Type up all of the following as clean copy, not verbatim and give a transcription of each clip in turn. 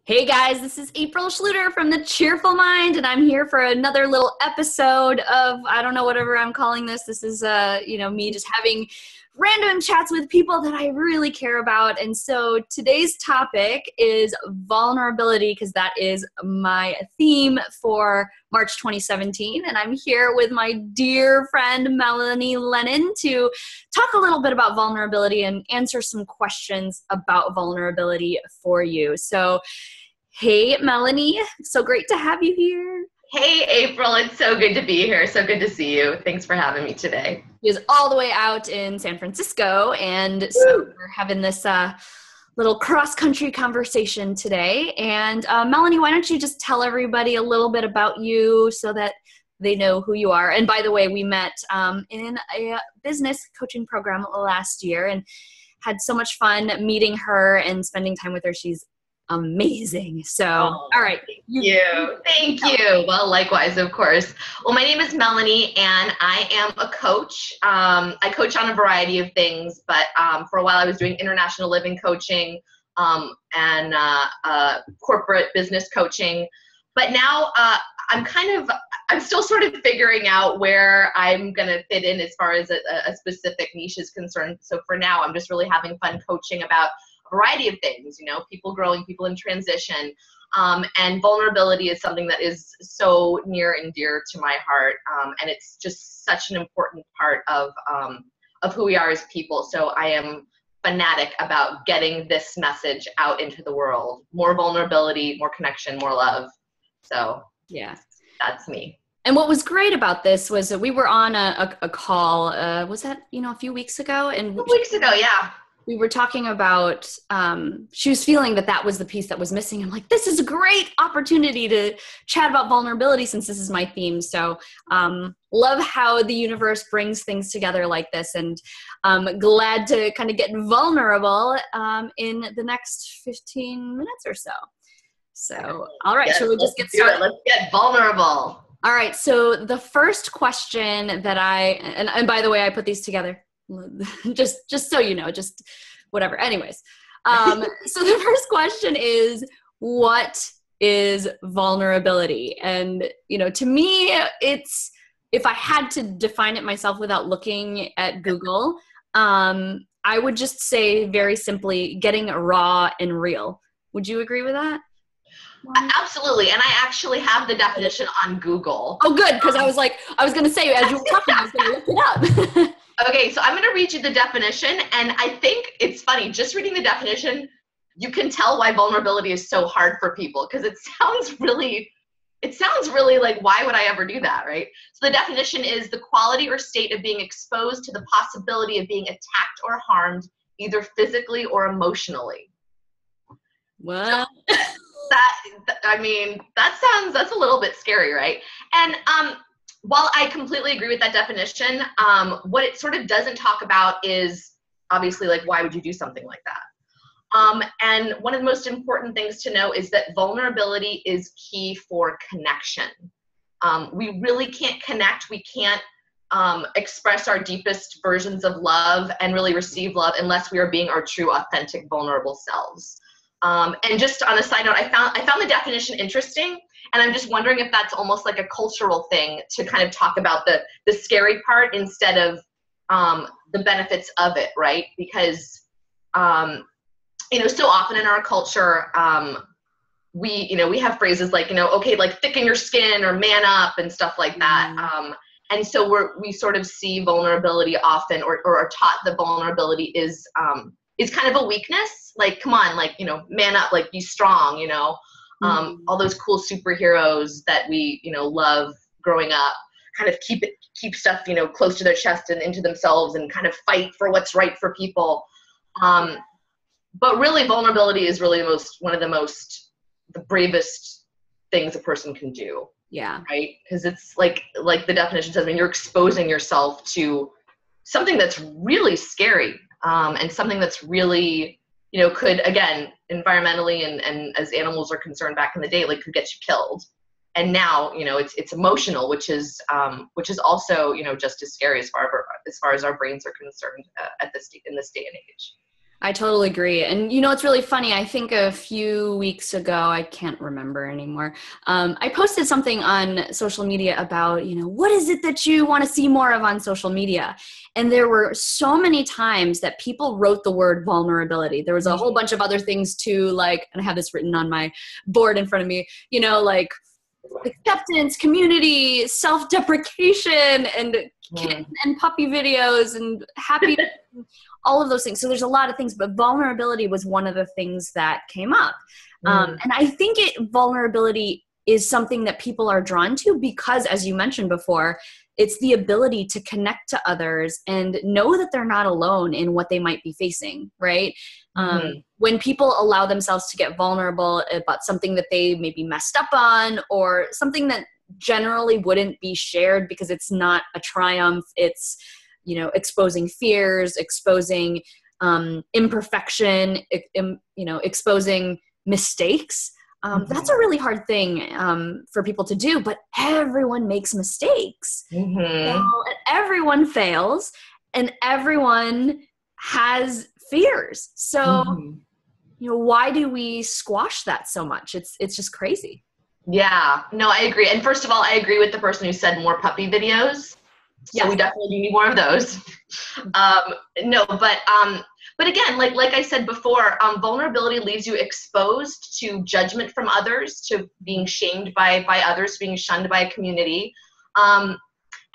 Hey guys, this is April Schluter from The Cheerful Mind, and I'm here for another little episode of, I don't know, whatever I'm calling this. This is, me just having random chats with people that I really care about. And so today's topic is vulnerability, because that is my theme for March 2017. And I'm here with my dear friend, Melanie Lennon, to talk a little bit about vulnerability and answer some questions about vulnerability for you. So, hey, Melanie, so great to have you here. Hey, April, it's so good to be here. So good to see you. Thanks for having me today. She is all the way out in San Francisco, and so we're having this little cross-country conversation today. And Melanie, why don't you just tell everybody a little bit about you so that they know who you are. And by the way, we met in a business coaching program last year and had so much fun meeting her and spending time with her. She's amazing. So, all right. Thank you. Well, likewise, of course. Well, my name is Melanie, and I am a coach. I coach on a variety of things, but for a while I was doing international living coaching and corporate business coaching. But now I'm still sort of figuring out where I'm going to fit in as far as a specific niche is concerned. So for now, I'm just really having fun coaching about a variety of things, people growing, people in transition. And vulnerability is something that is so near and dear to my heart. And it's just such an important part of who we are as people. So I am fanatic about getting this message out into the world. More vulnerability, more connection, more love. So yeah, that's me. And what was great about this was that we were on a call, was that, a few weeks ago? And weeks ago, yeah. We were talking about, she was feeling that was the piece that was missing. I'm like, this is a great opportunity to chat about vulnerability since this is my theme. So love how the universe brings things together like this, and glad to kind of get vulnerable in the next 15 minutes or so. So, all right, shall we just get started? Let's get vulnerable. All right, so the first question that and by the way, I put these together. just so you know, just whatever. Anyways, so the first question is, what is vulnerability? And, to me, it's, if I had to define it myself without looking at Google, I would just say very simply, getting raw and real. Would you agree with that? Absolutely. And I actually have the definition on Google. Oh, good. Because I was going to say, as you were talking, I was going to look it up. Okay, so I'm going to read you the definition, and I think it's funny, just reading the definition, you can tell why vulnerability is so hard for people, because it sounds really like, why would I ever do that, right? So the definition is the quality or state of being exposed to the possibility of being attacked or harmed, either physically or emotionally. What? So that's a little bit scary, right? And while I completely agree with that definition, what it sort of doesn't talk about is obviously, like, why would you do something like that? And one of the most important things to know is that vulnerability is key for connection. We really can't connect. We can't express our deepest versions of love and really receive love unless we are being our true, authentic, vulnerable selves. And just on a side note, I found the definition interesting. And I'm just wondering if that's almost like a cultural thing to kind of talk about the scary part instead of the benefits of it, right? Because, so often in our culture, we have phrases like, okay, like thicken your skin or man up and stuff like that. And so we sort of see vulnerability often or are taught that vulnerability is kind of a weakness. Like, come on, like, man up, like be strong, all those cool superheroes that we, love growing up, kind of keep stuff, close to their chest and into themselves and kind of fight for what's right for people. But really vulnerability is really the bravest things a person can do. Yeah. Right. Because it's like the definition says, you're exposing yourself to something that's really scary, and something that's really, could, again, environmentally and as animals are concerned back in the day, like, could get you killed. And now, it's emotional, which is also, just as scary as far as our brains are concerned in this day and age. I totally agree. And it's really funny. I think a few weeks ago, I can't remember anymore. I posted something on social media about, what is it that you want to see more of on social media? And there were so many times that people wrote the word vulnerability. There was a whole bunch of other things too, like, and I have this written on my board in front of me, like acceptance, community, self-deprecation, and kitten and puppy videos, and happy, all of those things. So there's a lot of things, but vulnerability was one of the things that came up. And I think vulnerability is something that people are drawn to because, as you mentioned before, it's the ability to connect to others and know that they're not alone in what they might be facing, right? When people allow themselves to get vulnerable about something that they maybe messed up on, or something that generally wouldn't be shared because it's not a triumph, it's, exposing fears, exposing imperfection, exposing mistakes. That's a really hard thing for people to do, but everyone makes mistakes. So, everyone fails, and everyone has fears. So, why do we squash that so much? It's just crazy. Yeah, no, I agree. And first of all, I agree with the person who said more puppy videos. So we definitely need more of those. But again, like I said before, vulnerability leaves you exposed to judgment from others, to being shamed by others, being shunned by a community. And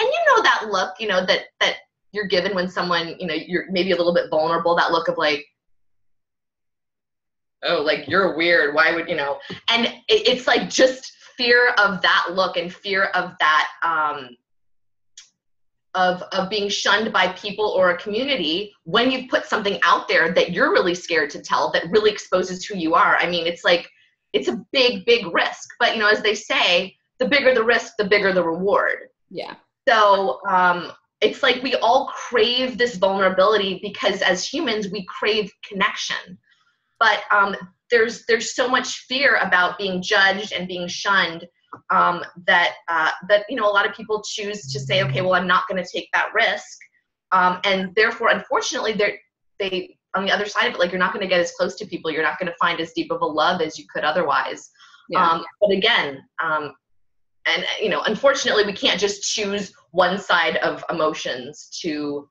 that look, that you're given when someone, you're maybe a little bit vulnerable, that look of like, oh, like you're weird. Why would, and it's like just fear of that look and fear of that, of being shunned by people or a community when you put something out there that you're really scared to tell, that really exposes who you are. I mean, it's like, it's a big, big risk, but as they say, the bigger the risk, the bigger the reward. Yeah. So, it's like we all crave this vulnerability because as humans, we crave connection, but, there's so much fear about being judged and being shunned that a lot of people choose to say, okay, well, I'm not going to take that risk, and therefore, unfortunately, they on the other side of it, like, you're not going to get as close to people, you're not going to find as deep of a love as you could otherwise. But again, and unfortunately, we can't just choose one side of emotions to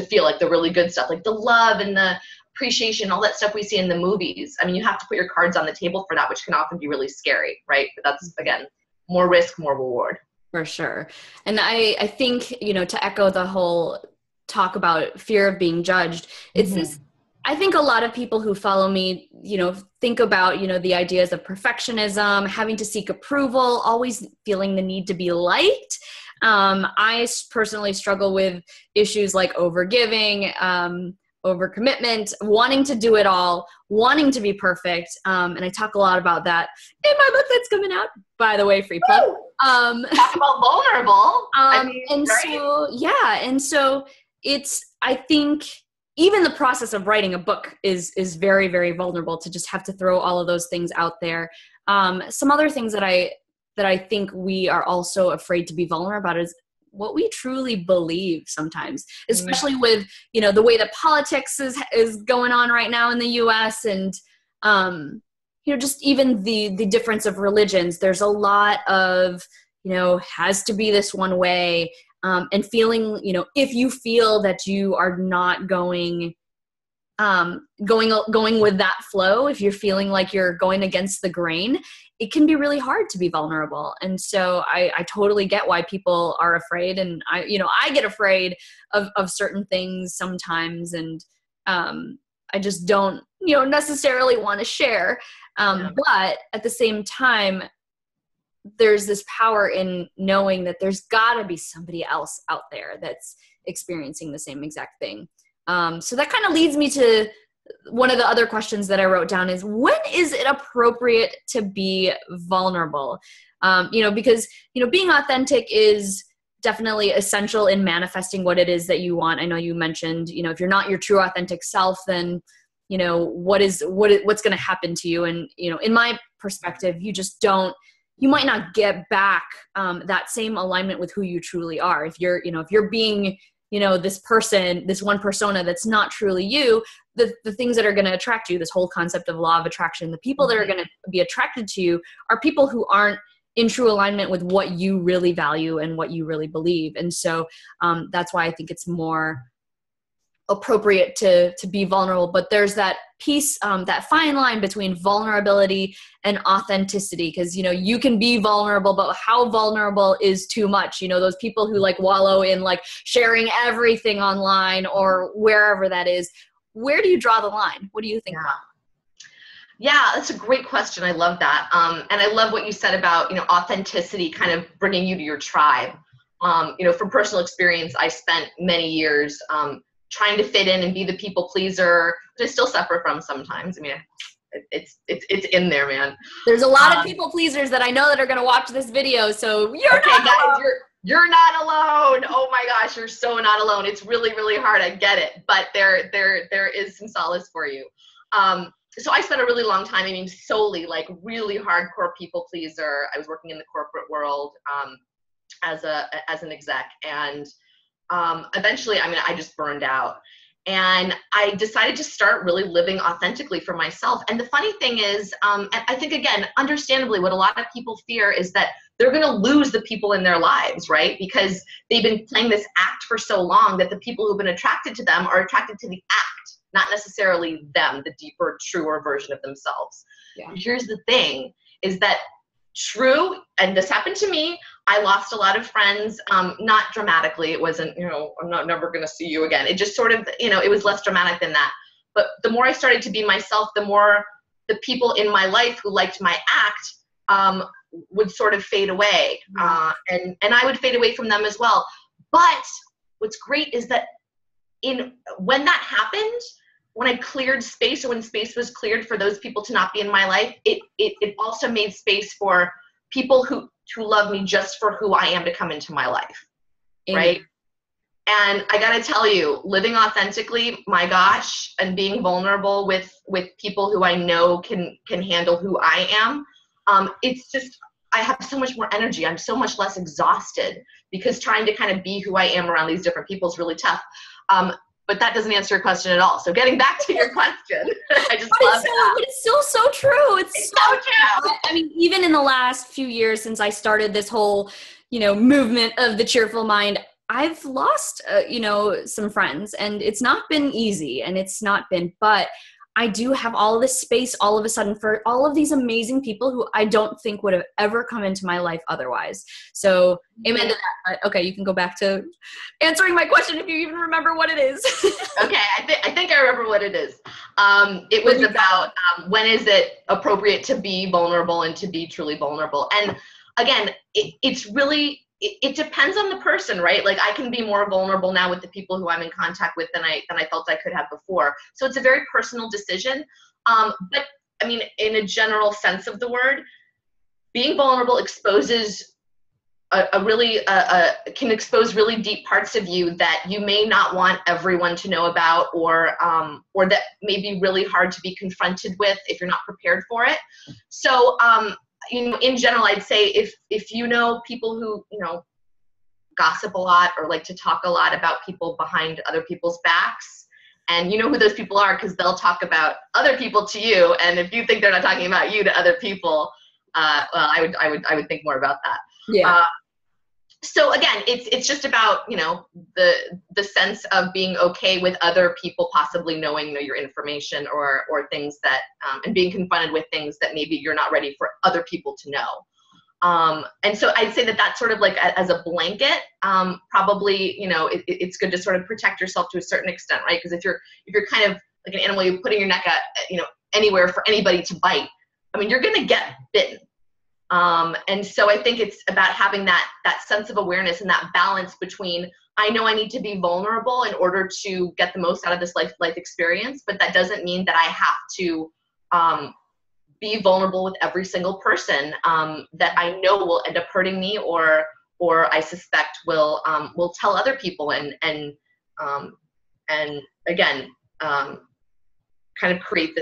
feel like the really good stuff, like the love and the appreciation, all that stuff we see in the movies. I mean, you have to put your cards on the table for that, which can often be really scary, right? But that's, again, more risk, more reward. For sure. And I think, to echo the whole talk about fear of being judged, it's this, I think a lot of people who follow me, think about, the ideas of perfectionism, having to seek approval, always feeling the need to be liked. I personally struggle with issues like overgiving, overcommitment, wanting to do it all, wanting to be perfect. And I talk a lot about that in my book that's coming out, by the way, free plug. Talk about vulnerable. And so it's, I think even the process of writing a book is very, very vulnerable, to just have to throw all of those things out there. Some other things that I think we are also afraid to be vulnerable about is what we truly believe sometimes, especially with, the way that politics is going on right now in the US, and, just even the difference of religions. There's a lot of, has to be this one way, and feeling, if you feel that you are not going with that flow, if you're feeling like you're going against the grain, it can be really hard to be vulnerable. And so I totally get why people are afraid. And I get afraid of certain things sometimes. And I just don't, necessarily want to share. But at the same time, there's this power in knowing that there's gotta be somebody else out there that's experiencing the same exact thing. So that kind of leads me to one of the other questions that I wrote down is, when is it appropriate to be vulnerable? Because, being authentic is definitely essential in manifesting what it is that you want. I know you mentioned, if you're not your true authentic self, then, what's going to happen to you? And, in my perspective, you might not get back that same alignment with who you truly are. If you're being this person, this one persona that's not truly you, the things that are going to attract you, this whole concept of law of attraction, the people that are going to be attracted to you are people who aren't in true alignment with what you really value and what you really believe. And so that's why I think it's more appropriate to be vulnerable. But there's that piece, that fine line between vulnerability and authenticity, because you can be vulnerable, but how vulnerable is too much? Those people who like wallow in like sharing everything online or wherever that is. Where do you draw the line? What do you think? Yeah, that's a great question. I love that. And I love what you said about, authenticity kind of bringing you to your tribe. From personal experience, I spent many years trying to fit in and be the people pleaser, which I still suffer from sometimes. I mean, it's in there, man. There's a lot of people pleasers that I know that are going to watch this video. So you're not alone. Oh my gosh, you're so not alone. It's really, really hard. I get it, but there is some solace for you. So I spent a really long time, solely like really hardcore people pleaser. I was working in the corporate world as an exec, and eventually, I just burned out. And I decided to start really living authentically for myself. And the funny thing is, and I think, again, understandably, what a lot of people fear is that they're going to lose the people in their lives, right? Because they've been playing this act for so long that the people who've been attracted to them are attracted to the act, not necessarily them, the deeper, truer version of themselves. Yeah. Here's the thing, is that true, and this happened to me, I lost a lot of friends, not dramatically. It wasn't, I'm not never going to see you again. It just sort of, it was less dramatic than that. But the more I started to be myself, the more the people in my life who liked my act would sort of fade away. And I would fade away from them as well. But what's great is that when that happened, when I cleared space, or when space was cleared for those people to not be in my life, it also made space for people who love me just for who I am to come into my life, right? And I gotta tell you, living authentically, my gosh, and being vulnerable with people who I know can handle who I am, it's just, I have so much more energy. I'm so much less exhausted, because trying to kind of be who I am around these different people is really tough. But that doesn't answer your question at all. So getting back to your question, I just love that. It's still so true. It's so true. Even in the last few years since I started this whole, movement of the cheerful mind, I've lost, some friends, and it's not been easy, and it's not been, but I do have all of this space all of a sudden for all of these amazing people who I don't think would have ever come into my life otherwise. So amen to that. Okay, you can go back to answering my question if you even remember what it is. Okay, I think I remember what it is. It was about when is it appropriate to be vulnerable and to be truly vulnerable. And again, it's really, it depends on the person, right? Like, I can be more vulnerable now with the people who I'm in contact with than I felt I could have before. So it's a very personal decision. But in a general sense of the word, being vulnerable exposes can expose really deep parts of you that you may not want everyone to know about, or that may be really hard to be confronted with if you're not prepared for it. So, in general, I'd say if people who, gossip a lot or like to talk a lot about people behind other people's backs, and you know who those people are because they'll talk about other people to you, and if you think they're not talking about you to other people, I would think more about that. Yeah. So again, it's just about, the sense of being okay with other people possibly knowing your information or things that, and being confronted with things that maybe you're not ready for other people to know. And so I'd say that that's sort of like as a blanket, probably, it's good to sort of protect yourself to a certain extent, right? Because if you're kind of like an animal, you're putting your neck out, anywhere for anybody to bite, you're going to get bitten. And so I think it's about having that sense of awareness and that balance between, I know I need to be vulnerable in order to get the most out of this life experience, but that doesn't mean that I have to be vulnerable with every single person that I know will end up hurting me, or I suspect will tell other people, and again, kind of create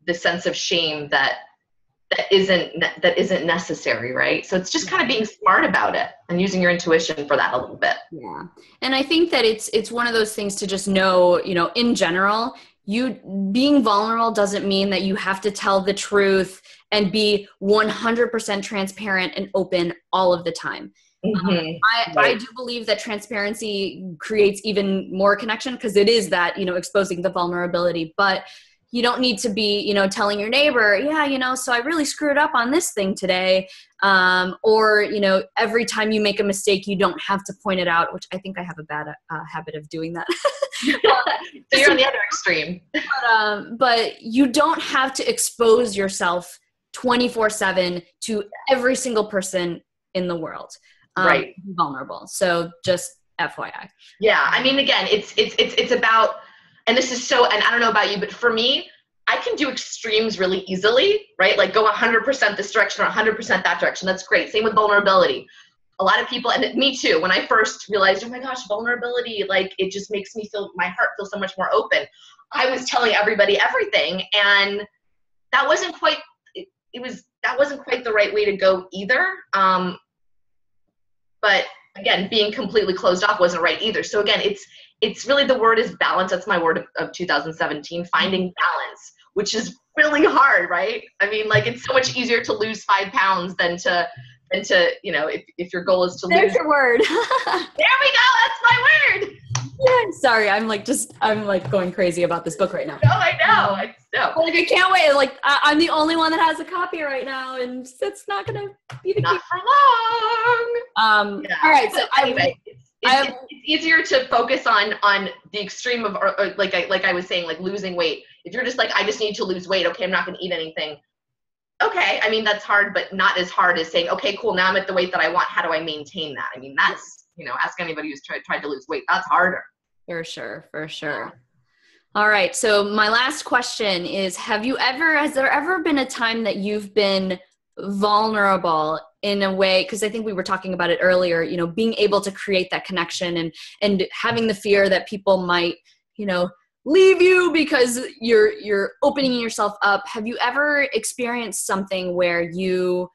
this sense of shame that that isn't necessary, right? So it's just kind of being smart about it and using your intuition for that a little bit. Yeah. And I think that it's one of those things to just know, in general, you being vulnerable doesn't mean that you have to tell the truth and be 100% transparent and open all of the time. Mm-hmm. I do believe that transparency creates even more connection, because it is that, exposing the vulnerability, but you don't need to be, telling your neighbor, so I really screwed up on this thing today. Or, every time you make a mistake, you don't have to point it out, which I think I have a bad habit of doing that. So you're on the other extreme. But you don't have to expose yourself 24/7 to every single person in the world. Right. Vulnerable. So just FYI. Yeah. I mean, again, it's about, and this is so, and I don't know about you, but for me, I can do extremes really easily, right? Like go 100% this direction or 100% that direction. That's great. Same with vulnerability. A lot of people, and me too, when I first realized, oh my gosh, vulnerability, like it just makes me feel, my heart feels so much more open. I was telling everybody everything, and that wasn't quite, that wasn't quite the right way to go either. But again, being completely closed off wasn't right either. So again, it's really, the word is balance. That's my word of 2017, finding balance, which is really hard, right? I mean, like it's so much easier to lose 5 pounds than to, if your goal is to lose. There's your word. There we go. That's my word. Yeah, sorry, I'm going crazy about this book right now. No, I know. I know. Like I can't wait. Like I'm the only one that has a copy right now, and it's not gonna be the not case for long. Yeah. All right. So anyway, it's easier to focus on the extreme of, or like I was saying, like losing weight. If you're just like, I just need to lose weight. Okay, I'm not going to eat anything. Okay, I mean that's hard, but not as hard as saying, okay, cool, now I'm at the weight that I want. How do I maintain that? I mean, that's, ask anybody who's tried to lose weight. That's harder. For sure. All right. So my last question is, has there ever been a time that you've been vulnerable in a way, because I think we were talking about it earlier, being able to create that connection and having the fear that people might, leave you because you're opening yourself up. Have you ever experienced something where you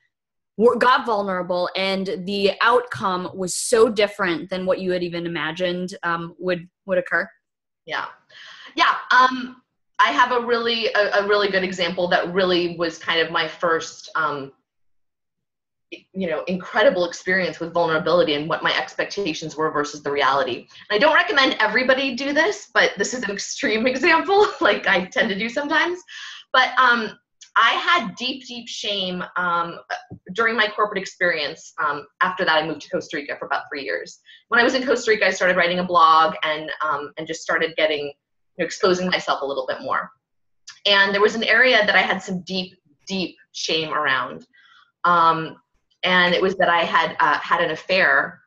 got vulnerable and the outcome was so different than what you had even imagined would occur? Yeah. I have a really good example that really was kind of my first, incredible experience with vulnerability and what my expectations were versus the reality. And I don't recommend everybody do this, but this is an extreme example, like I tend to do sometimes. But I had deep shame during my corporate experience. After that, I moved to Costa Rica for about 3 years. When I was in Costa Rica, I started writing a blog and just started getting, exposing myself a little bit more. And there was an area that I had some deep shame around. And it was that I had had an affair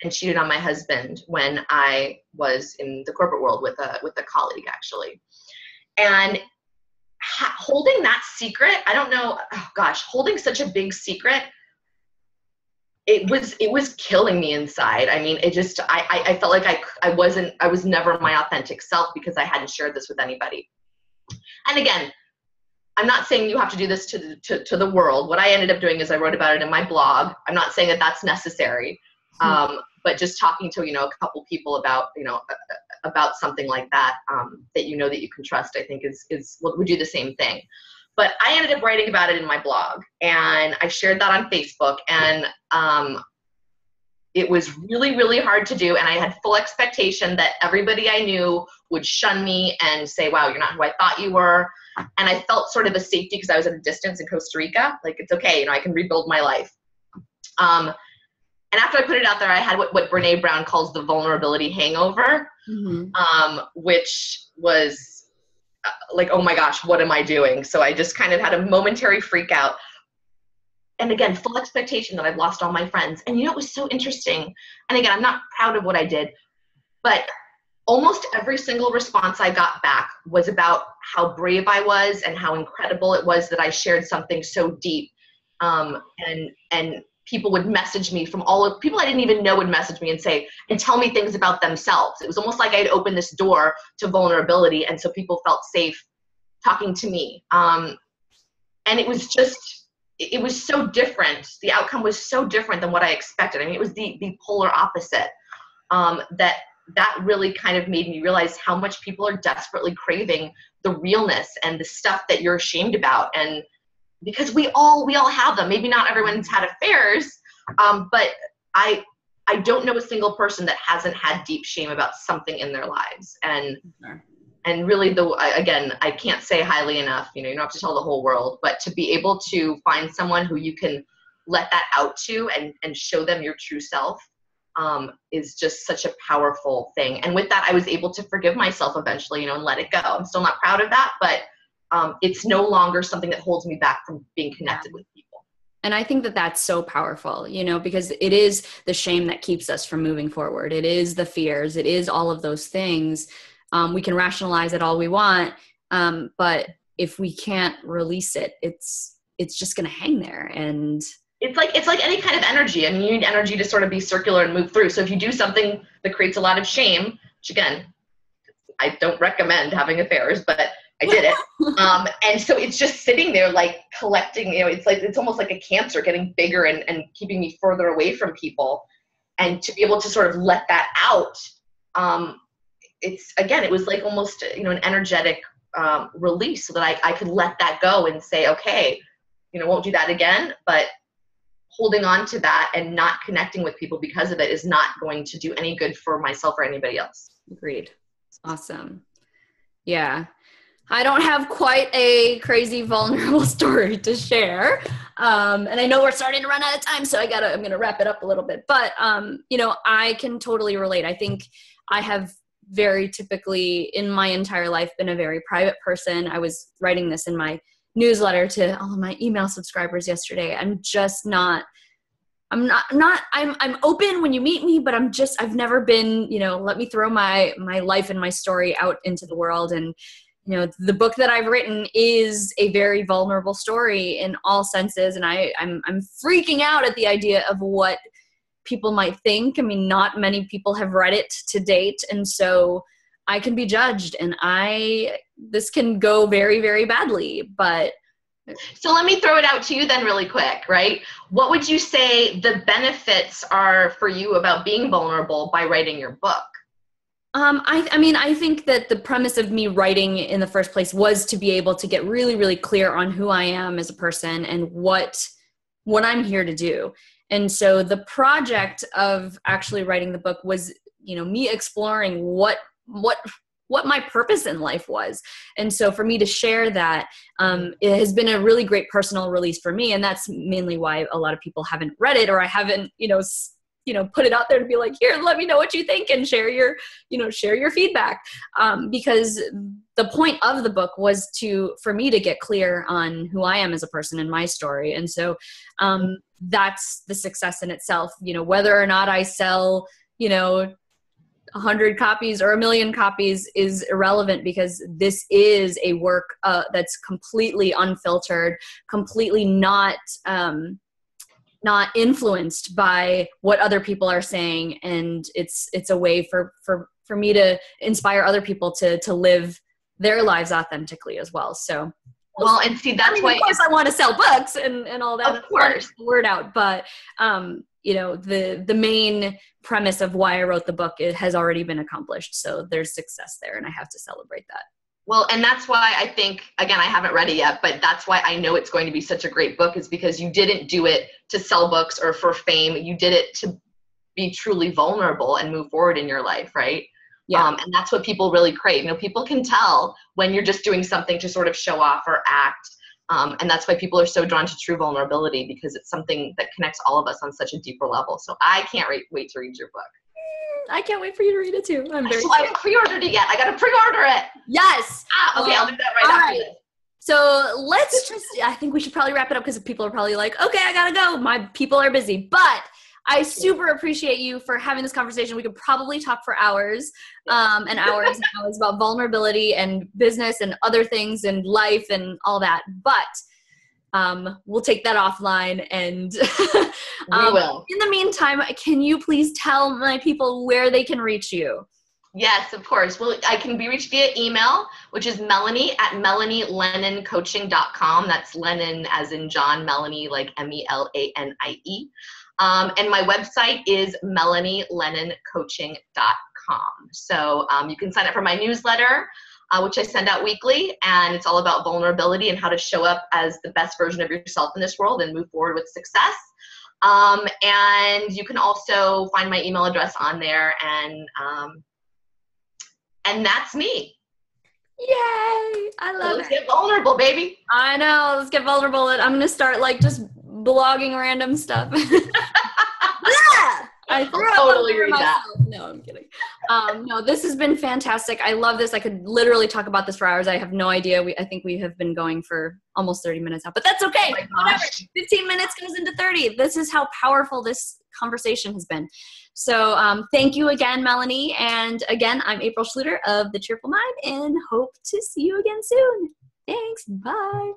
and cheated on my husband when I was in the corporate world with a colleague, actually. And holding that secret, I don't know, holding such a big secret, it was killing me inside. I mean, it just, I felt like I was never my authentic self because I hadn't shared this with anybody. And again, I'm not saying you have to do this to the world. What I ended up doing is I wrote about it in my blog. I'm not saying that that's necessary, but just talking to, a couple people about, about something like that, that that you can trust, I think would do the same thing. But I ended up writing about it in my blog, and I shared that on Facebook, and it was really hard to do, and I had full expectation that everybody I knew would shun me and say, wow, you're not who I thought you were. And I felt sort of a safety because I was at a distance in Costa Rica. Like, it's okay, I can rebuild my life. And after I put it out there, I had what Brene Brown calls the vulnerability hangover, which was like, oh my gosh, what am I doing? So I just kind of had a momentary freak out. And again, full expectation that I've lost all my friends. And it was so interesting. And again, I'm not proud of what I did, but almost every single response I got back was about how brave I was and how incredible it was that I shared something so deep. And people would message me from people I didn't even know would message me and tell me things about themselves. It was almost like I'd opened this door to vulnerability. And so people felt safe talking to me. And it was just it was so different. The outcome was so different than what I expected. I mean, it was the polar opposite. That really kind of made me realize how much people are desperately craving the realness and the stuff that you're ashamed about. And because we all have them. Maybe not everyone's had affairs, but I don't know a single person that hasn't had deep shame about something in their lives. And really, again, I can't say highly enough, you don't have to tell the whole world, but to be able to find someone who you can let that out to and show them your true self is just such a powerful thing. And with that, I was able to forgive myself eventually, and let it go. I'm still not proud of that, but it's no longer something that holds me back from being connected with people. And I think that that's so powerful, because it is the shame that keeps us from moving forward. It is the fears. It is all of those things. We can rationalize it all we want. But if we can't release it, it's just going to hang there. And it's like any kind of energy. I mean, you need energy to sort of be circular and move through. So if you do something that creates a lot of shame, which again, I don't recommend having affairs, but I did it. And so it's just sitting there like collecting, it's almost like a cancer getting bigger and keeping me further away from people. And to be able to sort of let that out, it was like almost, an energetic release so that I could let that go and say, okay, won't do that again, but holding on to that and not connecting with people because of it is not going to do any good for myself or anybody else. Agreed. Awesome. Yeah. I don't have quite a crazy vulnerable story to share. And I know we're starting to run out of time, so I'm going to wrap it up a little bit, but, I can totally relate. I think I have very typically in my entire life been a very private person. I was writing this in my newsletter to all of my email subscribers yesterday. I'm open when you meet me, but I've never been, let me throw my life and my story out into the world. And, the book that I've written is a very vulnerable story in all senses. And I'm freaking out at the idea of what people might think. I mean, not many people have read it to date. And so I can be judged, and this can go very, very badly, but. So let me throw it out to you then really quick, right? What would you say the benefits are for you about being vulnerable by writing your book? I think that the premise of me writing in the first place was to be able to get really, really clear on who I am as a person and what I'm here to do. And so the project of actually writing the book was, me exploring what my purpose in life was. And so for me to share that, it has been a really great personal release for me. And that's mainly why a lot of people haven't read it, or I haven't, put it out there to be like, here, let me know what you think and share your feedback. Because the point of the book was for me to get clear on who I am as a person and my story. And so, that's the success in itself, whether or not I sell, 100 copies or 1 million copies is irrelevant, because this is a work that's completely unfiltered, completely not influenced by what other people are saying. And it's a way for me to inspire other people to live their lives authentically as well. So, and see, that's why, of course, I want to sell books and all that. Of course, the word out, but the main premise of why I wrote the book, it has already been accomplished. So there's success there, and I have to celebrate that. Well, and that's why I think, again, I haven't read it yet, but that's why I know it's going to be such a great book, is because you didn't do it to sell books or for fame. You did it to be truly vulnerable and move forward in your life, right? Yeah. And that's what people really crave. People can tell when you're just doing something to sort of show off or act. And that's why people are so drawn to true vulnerability, because it's something that connects all of us on such a deeper level. So I can't wait to read your book. I can't wait for you to read it too. I haven't pre-ordered it yet. I got to pre-order it. Yes. Okay, I'll do that right after this. So I think we should probably wrap it up, because people are probably like, okay, I gotta go. My people are busy. But I super appreciate you for having this conversation. We could probably talk for hours and hours and hours about vulnerability and business and other things and life and all that. But we'll take that offline. And we will. In the meantime, can you please tell my people where they can reach you? Yes, of course. Well, I can be reached via email, which is melanie@melanielennoncoaching.com. That's Lennon as in John, Melanie like Melanie. And my website is melanielennoncoaching.com. So you can sign up for my newsletter, which I send out weekly, and it's all about vulnerability and how to show up as the best version of yourself in this world and move forward with success. And you can also find my email address on there, and that's me. Yay! I love it. Let's get vulnerable, baby. I know. Let's get vulnerable. I'm going to start like just blogging random stuff. I totally read that. No, I'm kidding. No, this has been fantastic. I love this. I could literally talk about this for hours. I have no idea. I think we have been going for almost 30 minutes now, but that's okay. Oh Whatever. 15 minutes goes into 30. This is how powerful this conversation has been. So thank you again, Melanie. And again, I'm April Schluter of The Cheerful Mind, and hope to see you again soon. Thanks. Bye.